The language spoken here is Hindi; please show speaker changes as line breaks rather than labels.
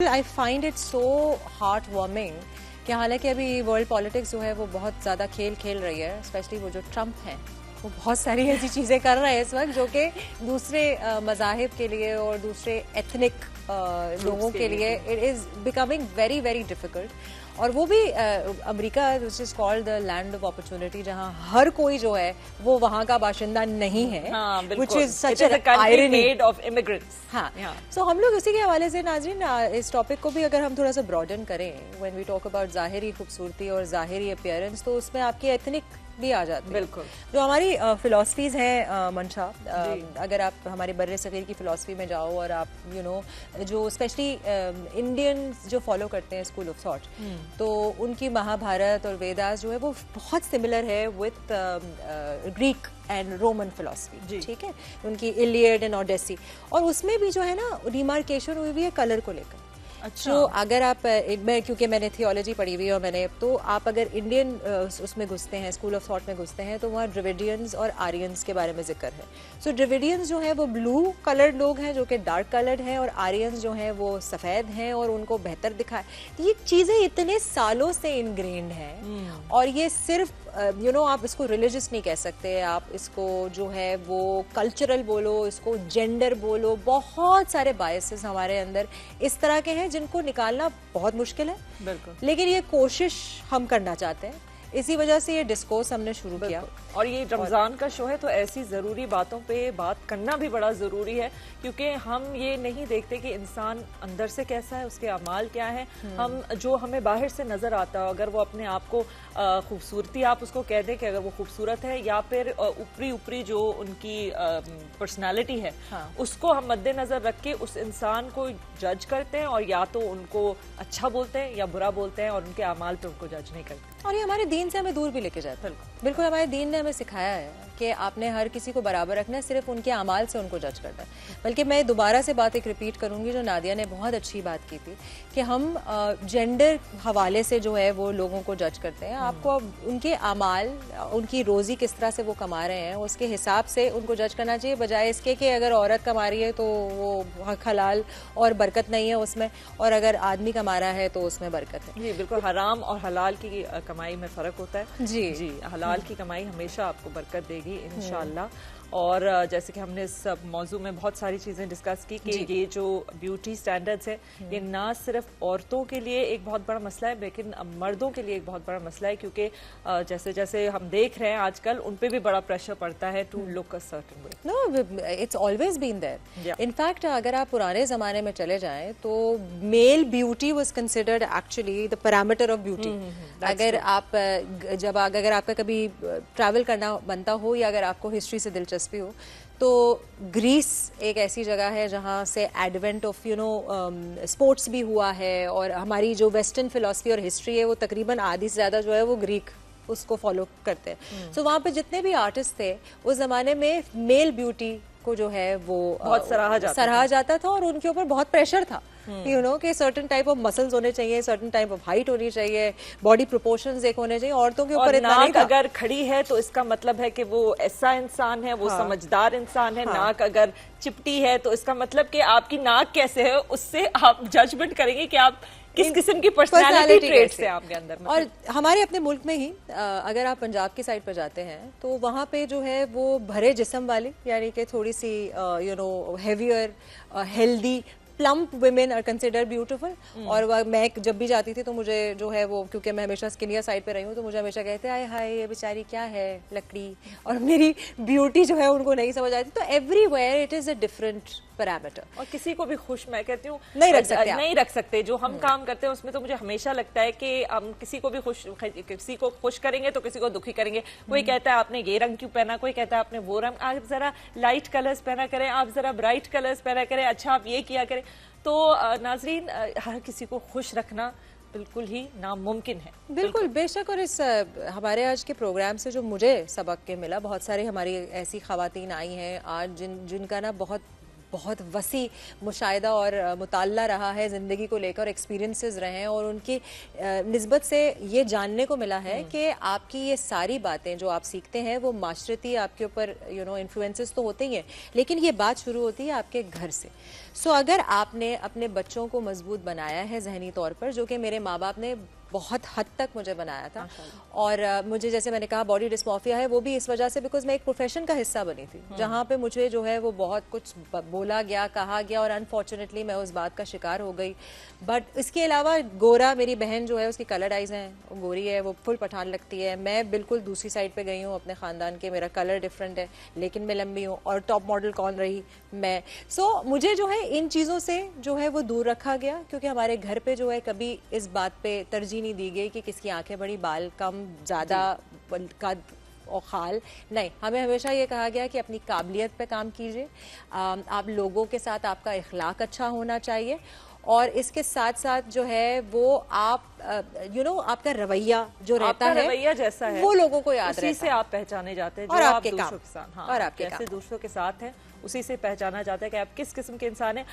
I find it so heart warming कि हालांकि अभी वर्ल्ड पॉलिटिक्स जो है वो बहुत ज़्यादा खेल खेल रही है, स्पेशली वो जो ट्रम्प हैं वो बहुत सारी ऐसी चीज़ें कर रहे हैं इस वक्त जो कि दूसरे मज़ाहिब के लिए और दूसरे एथनिक लोगों के लिए it is becoming very very difficult. और वो भी America which is called the land of opportunity, जहाँ हर कोई जो है वो वहाँ का बाशिंदा नहीं है, which is such an irony
of immigrants.
हाँ, सो हम लोग इसी के हवाले से नाज़रीन इस टॉपिक को भी अगर हम थोड़ा सा ब्रॉडन करें, व्हेन वी टॉक अबाउट ज़ाहिरी खूबसूरती और ज़ाहिरी अपीयरेंस, तो उसमें आपकी एथनिक भी आ जाती है।
बिल्कुल।
जो हमारी फिलॉसफीज हैं मंशा, अगर आप हमारे बर्रे सगीर की फिलॉसफी में जाओ और आप जो स्पेशली इंडियन जो फॉलो करते हैं स्कूल ऑफ थॉट, तो उनकी महाभारत और वेदास जो है वो बहुत सिमिलर है with Greek and Roman philosophy, ठीक है, उनकी इलियड एंड ओडेसी, और उसमें भी जो है ना डिमार्केशन हुई हुई है कलर को लेकर। अच्छा। तो अगर आप मैं क्योंकि मैंने थियोलॉजी पढ़ी हुई है और मैंने, तो आप अगर इंडियन उसमें घुसते हैं, स्कूल ऑफ थॉट में घुसते हैं, तो वहाँ ड्रिविडियंस और आर्यंस के बारे में जिक्र है। सो ड्रिविडियंस जो है वो ब्लू कलर्ड लोग हैं जो कि डार्क कलर्ड हैं, और आर्यंस जो हैं वो सफ़ेद हैं और उनको बेहतर दिखाए। तो ये चीज़ें इतने सालों से इनग्रेन्ड हैं, और ये सिर्फ आप इसको रिलीजियस नहीं कह सकते, आप इसको जो है वो कल्चरल बोलो, इसको जेंडर बोलो, बहुत सारे बायसेस हमारे अंदर इस तरह के हैं जिनको निकालना बहुत मुश्किल है। बिल्कुल। लेकिन ये कोशिश हम करना चाहते हैं, इसी वजह से ये डिस्कोर्स हमने शुरू किया।
और ये रमजान का शो है तो ऐसी जरूरी बातों पे बात करना भी बड़ा जरूरी है, क्योंकि हम ये नहीं देखते कि इंसान अंदर से कैसा है, उसके अमाल क्या है। हम जो हमें बाहर से नजर आता है, अगर वो अपने आप को खूबसूरती आप उसको कह दें कि अगर वो खूबसूरत है, या फिर ऊपरी ऊपरी जो उनकी पर्सनालिटी है, उसको हम मद्देनजर रख के उस इंसान को जज करते हैं, और या तो उनको अच्छा बोलते हैं या बुरा बोलते हैं, और उनके अमाल पे उनको जज नहीं करते।
और ये हमारे दीन से हमें दूर भी लेके जाता है। बिल्कुल हमारे दीन ने हमें सिखाया है कि आपने हर किसी को बराबर रखना है, सिर्फ उनके अमाल से उनको जज करना है। बल्कि मैं दोबारा से बात एक रिपीट करूंगी जो नादिया ने बहुत अच्छी बात की थी कि हम जेंडर हवाले से जो है वो लोगों को जज करते हैं। आपको उनके अमाल, उनकी रोजी किस तरह से वो कमा रहे हैं, उसके हिसाब से उनको जज करना चाहिए, बजाय इसके कि अगर औरत कमा रही है तो वो हलाल और बरकत नहीं है उसमें, और अगर आदमी कमा रहा है तो उसमें बरकत है।
जी बिल्कुल, हराम और हलाल की कमाई में फर्क होता है।
जी
जी, हलाल की कमाई हमेशा आपको बरकत देगी इंशाल्लाह। और जैसे कि हमने इस मौजू में बहुत सारी चीज़ें डिस्कस की कि ये जो ब्यूटी स्टैंडर्ड्स है, ये ना सिर्फ औरतों के लिए एक बहुत बड़ा मसला है, लेकिन मर्दों के लिए एक बहुत बड़ा मसला है, क्योंकि जैसे जैसे हम देख रहे हैं आजकल उन पे भी बड़ा प्रेशर पड़ता है to look a certain way.
No, it's always been there. In fact अगर आप पुराने ज़माने में चले जाएं तो male beauty was considered actually the parameter of beauty. अगर आप अगर आपका कभी ट्रैवल करना बनता हो, या अगर आपको हिस्ट्री से दिलचस्पी हो, तो ग्रीस एक ऐसी जगह है जहाँ से एडवेंट ऑफ स्पोर्ट्स भी हुआ है, और हमारी जो वेस्टर्न फिलॉसफी और हिस्ट्री है वो तकरीबन आधी से ज़्यादा जो है वो ग्रीक उसको फॉलो करते हैं। सो वहाँ पे जितने भी आर्टिस्ट थे उस जमाने में मेल ब्यूटी को जो है वो
बहुत सराहा
जाता था, और उनके ऊपर बहुत प्रेशर था कि सर्टेन टाइप ऑफ मसल्स होने चाहिए, सर्टेन टाइप ऑफ हाइट होनी चाहिए, बॉडी प्रोपोर्शंस एक होने चाहिए। औरतों के ऊपर इतना नहीं था।
अगर खड़ी है तो इसका मतलब है कि वो ऐसा इंसान है, वो समझदार इंसान है। नाक अगर चिपटी है तो इसका मतलब कि आपकी नाक कैसे है, उससे आप जजमेंट करेंगे कि आप किस किस्म की पर्सनालिटी ट्रेट्स है आपके अंदर।
और हमारे अपने मुल्क में ही अगर आप पंजाब की साइड पर जाते हैं तो वहाँ पे जो है वो भरे जिस्म वाली, यानी कि थोड़ी सी heavier, healthy, plump women are consider beautiful. और मैं जब भी जाती थी तो मुझे जो है वो, क्योंकि मैं हमेशा स्किनियर साइड पे रही हूँ, तो मुझे हमेशा कहते हैं हाय ये बेचारी क्या है लकड़ी, और मेरी ब्यूटी जो है उनको नहीं समझ आती। तो everywhere it is a different parameter.
और किसी को भी खुश, मैं कहती हूँ
नहीं
रख सकते। जो हम काम करते हैं उसमें तो मुझे हमेशा लगता है कि हम किसी को खुश करेंगे तो किसी को दुखी करेंगे। कोई कहता है आपने ये रंग क्यों पहना, कोई कहता है आपने वो रंग, आप जरा लाइट कलर्स पहना करें, आप जरा ब्राइट कलर्स पहना करें, अच्छा आप ये किया करें। तो नाजरीन, हर किसी को खुश रखना बिल्कुल ही नामुमकिन है।
बिल्कुल बेशक। और इस हमारे आज के प्रोग्राम से जो मुझे सबक के मिला, बहुत सारी हमारी ऐसी ख़वातीन आई हैं आज जिनका ना बहुत बहुत वसी मुशाहिदा और मुताल्ला रहा है ज़िंदगी को लेकर, एक्सपीरियंसेस रहे हैं और उनकी निस्बत से ये जानने को मिला है कि आपकी ये सारी बातें जो आप सीखते हैं वो माशरती आपके ऊपर इन्फ्लुएंसेस तो होते ही हैं, लेकिन ये बात शुरू होती है आपके घर से। सो अगर आपने अपने बच्चों को मजबूत बनाया है जहनी तौर पर, जो कि मेरे माँ बाप ने बहुत हद तक मुझे बनाया था, और मुझे जैसे मैंने कहा बॉडी डिस्मॉर्फिया है, वो भी इस वजह से बिकॉज मैं एक प्रोफेशन का हिस्सा बनी थी जहाँ पे मुझे जो है वो बहुत कुछ बोला गया, कहा गया, और अनफॉर्चुनेटली मैं उस बात का शिकार हो गई। बट इसके अलावा गोरा, मेरी बहन जो है उसकी कलर आइज हैं, वो गोरी है, वो फुल पठान लगती है, मैं बिल्कुल दूसरी साइड पे गई हूँ अपने ख़ानदान के, मेरा कलर डिफरेंट है लेकिन मैं लंबी हूँ, और टॉप मॉडल कौन रही, मैं। सो मुझे जो है इन चीज़ों से जो है वो दूर रखा गया, क्योंकि हमारे घर पे जो है कभी इस बात पे तरजीह नहीं दी गई कि किसकी आंखें बड़ी, बाल कम, ज़्यादा, कद और खाल नहीं। हमें हमेशा ये कहा गया कि अपनी काबिलियत पे काम कीजिए, आप लोगों के साथ आपका इखलाक अच्छा होना चाहिए, और इसके साथ साथ जो है वो आप आपका रवैया जो रहता है,
रवैया जैसा है
वो लोगों को याद
उसी
रहता
से
है।
आप पहचाने जाते हैं,
और
जो आप
आपके
दूसरों
काम,
के साथ,
और आपके
कैसे
काम।
दूसरों के साथ हैं, उसी से पहचाना जाता है कि आप किस किस्म के इंसान हैं।